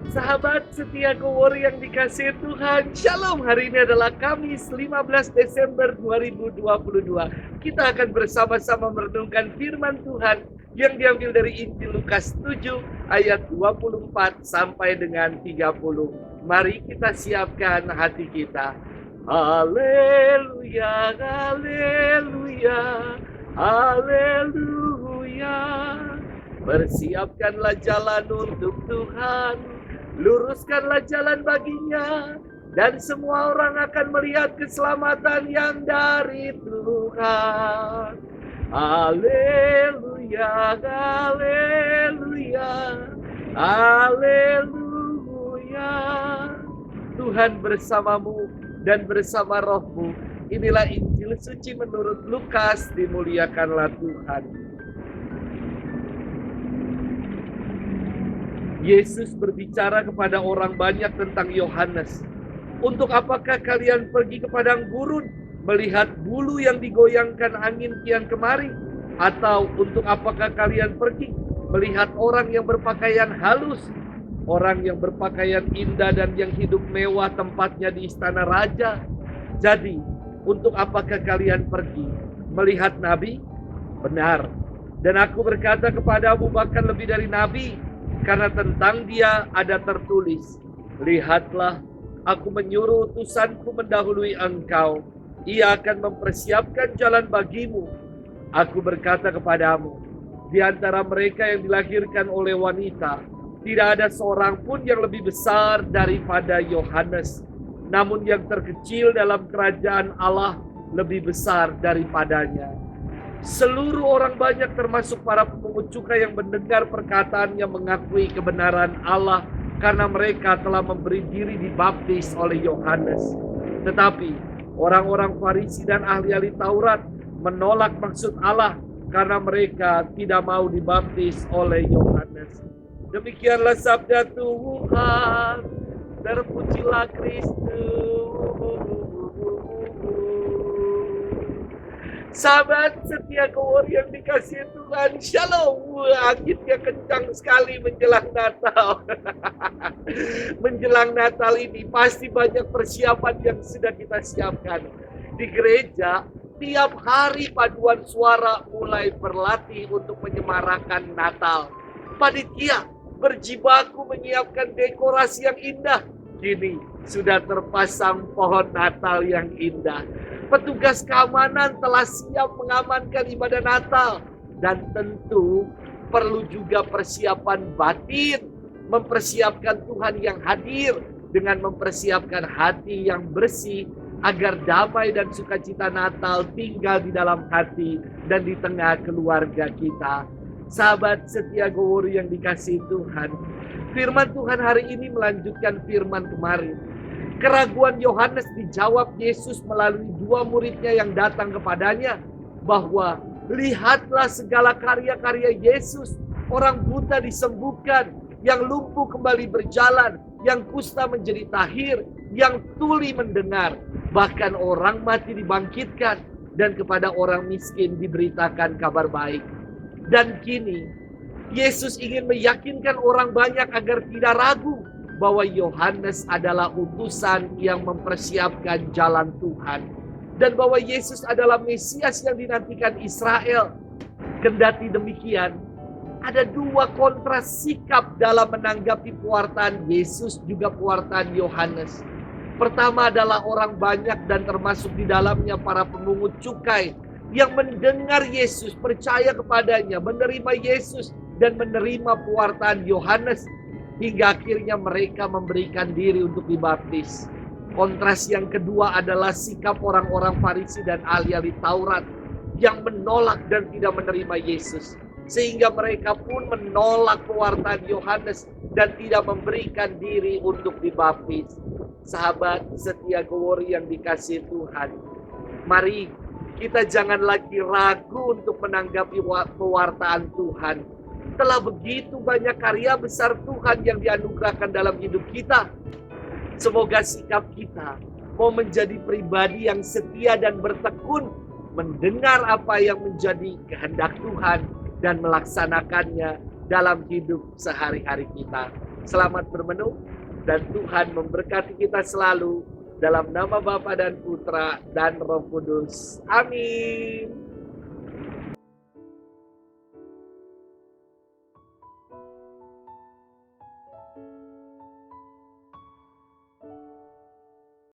Sahabat setia Kowor yang dikasihi Tuhan, Shalom. Hari ini adalah Kamis 15 Desember 2022. Kita akan bersama-sama merenungkan firman Tuhan yang diambil dari Injil Lukas 7 ayat 24 sampai dengan 30. Mari kita siapkan hati kita. Haleluya, haleluya, haleluya. Bersiapkanlah jalan untuk Tuhan, luruskanlah jalan baginya, dan semua orang akan melihat keselamatan yang dari Tuhan. Haleluya, haleluya, haleluya. Tuhan bersamamu dan bersama rohmu. Inilah Injil suci menurut Lukas. Dimuliakanlah Tuhan. Yesus berbicara kepada orang banyak tentang Yohanes. Untuk apakah kalian pergi ke padang gurun melihat bulu yang digoyangkan angin kian kemari? Atau untuk apakah kalian pergi melihat orang yang berpakaian halus? Orang yang berpakaian indah dan yang hidup mewah tempatnya di istana raja. Jadi, untuk apakah kalian pergi melihat nabi? Benar. Dan aku berkata kepadamu bahkan lebih dari nabi. Karena tentang dia ada tertulis, lihatlah, aku menyuruh utusanku mendahului engkau. Ia akan mempersiapkan jalan bagimu. Aku berkata kepadamu, di antara mereka yang dilahirkan oleh wanita, tidak ada seorang pun yang lebih besar daripada Yohanes. Namun yang terkecil dalam kerajaan Allah lebih besar daripadanya. Seluruh orang banyak termasuk para pemungut cukai yang mendengar perkataannya mengakui kebenaran Allah karena mereka telah memberi diri dibaptis oleh Yohanes. Tetapi orang-orang Farisi dan ahli-ahli Taurat menolak maksud Allah karena mereka tidak mau dibaptis oleh Yohanes. Demikianlah sabda Tuhan. Terpujilah Kristus. Sahabat setia Kowor yang dikasihi Tuhan, Shalom. Anginnya kencang sekali menjelang Natal. Menjelang Natal ini pasti banyak persiapan yang sudah kita siapkan. Di gereja, tiap hari paduan suara mulai berlatih untuk menyemarakan Natal. Panitia berjibaku menyiapkan dekorasi yang indah. Kini sudah terpasang pohon Natal yang indah. Petugas keamanan telah siap mengamankan ibadah Natal. Dan tentu perlu juga persiapan batin. Mempersiapkan Tuhan yang hadir dengan mempersiapkan hati yang bersih agar damai dan sukacita Natal tinggal di dalam hati dan di tengah keluarga kita. Sahabat setia Kowor yang dikasihi Tuhan, firman Tuhan hari ini melanjutkan firman kemarin. Keraguan Yohanes dijawab Yesus melalui dua muridnya yang datang kepadanya, bahwa lihatlah segala karya-karya Yesus. Orang buta disembuhkan, yang lumpuh kembali berjalan, yang kusta menjadi tahir, yang tuli mendengar, bahkan orang mati dibangkitkan, dan kepada orang miskin diberitakan kabar baik. Dan kini Yesus ingin meyakinkan orang banyak agar tidak ragu bahwa Yohanes adalah utusan yang mempersiapkan jalan Tuhan. Dan bahwa Yesus adalah Mesias yang dinantikan Israel. Kendati demikian, ada dua kontras sikap dalam menanggapi pewartaan Yesus juga pewartaan Yohanes. Pertama adalah orang banyak dan termasuk di dalamnya para pemungut cukai yang mendengar Yesus, percaya kepadanya, menerima Yesus dan menerima pewartaan Yohanes. Hingga akhirnya mereka memberikan diri untuk dibaptis. Kontras yang kedua adalah sikap orang-orang Farisi dan ahli-ahli Taurat yang menolak dan tidak menerima Yesus. Sehingga mereka pun menolak pewartaan Yohanes dan tidak memberikan diri untuk dibaptis. Sahabat setia Kowor yang dikasihi Tuhan, mari kita jangan lagi ragu untuk menanggapi pewartaan Tuhan. Telah begitu banyak karya besar Tuhan yang dianugerahkan dalam hidup kita. Semoga sikap kita mau menjadi pribadi yang setia dan bertekun mendengar apa yang menjadi kehendak Tuhan dan melaksanakannya dalam hidup sehari-hari kita. Selamat bermenung dan Tuhan memberkati kita selalu dalam nama Bapa dan Putra dan Roh Kudus. Amin.